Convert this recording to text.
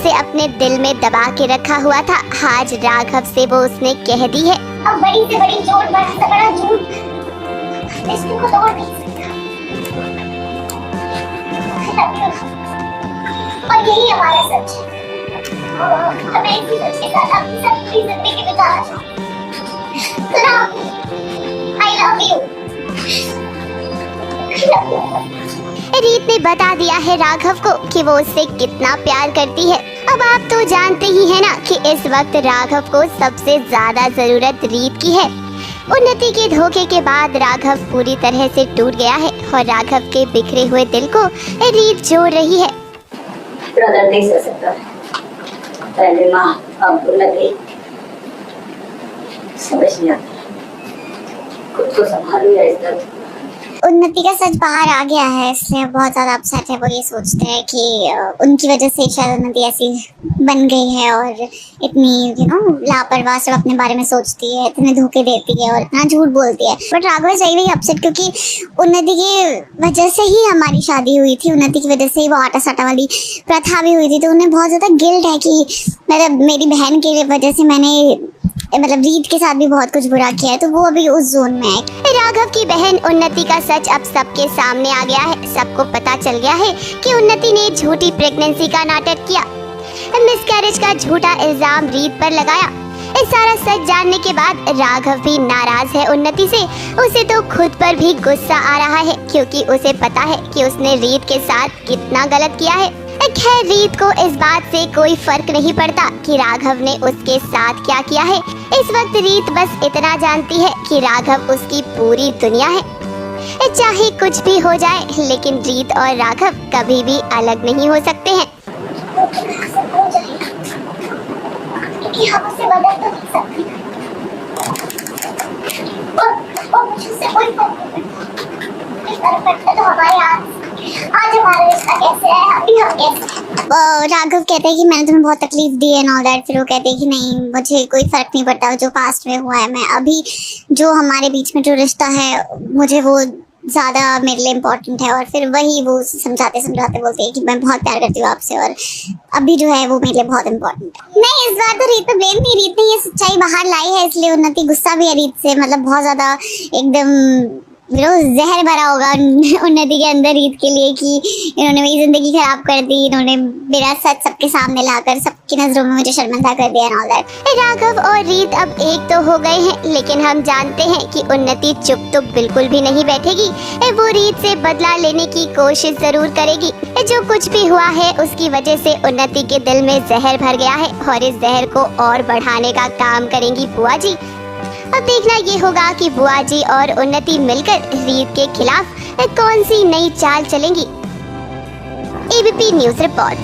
उसे अपने दिल में दबा के रखा हुआ था, आज राघव से वो उसने कह दी है। अब बड़ी से बड़ी चोट, बड़ा से बड़ा झूठ, इसको को तोड़ नहीं सकता। और यही हमारा सच है। हमें इसी सच के साथ अपनी सारी जिंदगी बिताना चाहिए। I love you. रीत ने बता दिया है राघव को कि वो उससे कितना प्यार करती है। अब आप तो जानते ही हैं ना कि इस वक्त राघव को सबसे ज्यादा जरूरत रीत की है। उन्नति के धोखे के बाद राघव पूरी तरह से टूट गया है और राघव के बिखरे हुए दिल को रीत जोड़ रही है। ब्रदर नहीं सह सकता, पहले माँ अब उन्नति, समझ नहीं आता, खुद को संभालो या इस दर्द। उन्नति का सच बाहर आ गया है, इसलिए बहुत ज्यादा अपसेट है। वो ये सोचते हैं कि उनकी वजह से शायद उन्नति ऐसी बन गई है और इतनी लापरवाह सब अपने बारे में सोचती है, इतने धोखे देती है और इतना झूठ बोलती है। बट राघव सही वही अपसेट, क्योंकि उन्नति की वजह से ही हमारी शादी हुई थी, उन्नति की वजह से ही वो आटा साटा वाली प्रथा भी हुई थी। तो उन्हें बहुत ज्यादा गिल्ट है कि मतलब मेरी बहन की वजह से मैंने रीत के साथ भी बहुत कुछ बुरा किया है, तो वो अभी उस जोन में है। राघव की बहन उन्नति का सच अब सबके सामने आ गया है। सबको पता चल गया है कि उन्नति ने झूठी प्रेगनेंसी का नाटक किया, मिसकैरेज का झूठा इल्जाम रीत पर लगाया। इस सारा सच जानने के बाद राघव भी नाराज है उन्नति से। उसे तो खुद पर भी गुस्सा आ रहा है, क्योंकि उसे पता है कि उसने रीत के साथ कितना गलत किया है। खैर, रीत को इस बात से कोई फर्क नहीं पड़ता कि राघव ने उसके साथ क्या किया है। इस वक्त रीत बस इतना जानती है कि राघव उसकी पूरी दुनिया है। चाहे कुछ भी हो जाए, लेकिन रीत और राघव कभी भी अलग नहीं हो सकते हैं। हम उसे बदल तो नहीं सकते, और मुझे उससे कोई फर्क नहीं पड़ता। इस तरह पड़ता तो हमारे आज हमारा रिश्ता कैसे है, अभी हम कैसे हैं। राघव कहते हैं कि मैंने तुम्हें बहुत तकलीफ दी है एंड ऑल दैट। फिर वो कहते हैं कि नहीं, मुझे कोई फर्क नहीं पड़ता जो पास्ट में हुआ है। मैं अभी जो हमारे बीच में जो रिश्ता है, मुझे वो ज़्यादा मेरे लिए इम्पोर्टेंट है। और फिर वही वो समझाते समझाते बोलते हैं कि मैं बहुत प्यार करती हूँ आपसे और अभी जो है वो मेरे लिए बहुत इम्पोर्टेंट है। नहीं, इस बार तो रीत पे ब्लेम नहीं, रीत ने ये सच्चाई बाहर लाई है, इसलिए उन्नति गुस्सा भी है रीत से। मतलब बहुत ज़्यादा एकदम जहर भरा होगा उन्नति के अंदर रीत के लिए कि इन्होंने मेरी जिंदगी खराब कर दी, इन्होंने मेरा सच सबके सामने लाकर सबकी नजरों में मुझे शर्मिंदा कर दिया एंड ऑल दैट। राघव और रीत अब एक तो हो गए हैं, लेकिन हम जानते हैं कि उन्नति चुप तो बिल्कुल भी नहीं बैठेगी। वो रीत से बदला लेने की कोशिश जरूर करेगी। जो कुछ भी हुआ है उसकी वजह से उन्नति के दिल में जहर भर गया है और इस जहर को और बढ़ाने का काम करेंगी बुआ जी। अब देखना ये होगा कि बुआ जी और उन्नति मिलकर रीत के खिलाफ कौन सी नई चाल चलेंगी। ABP news report.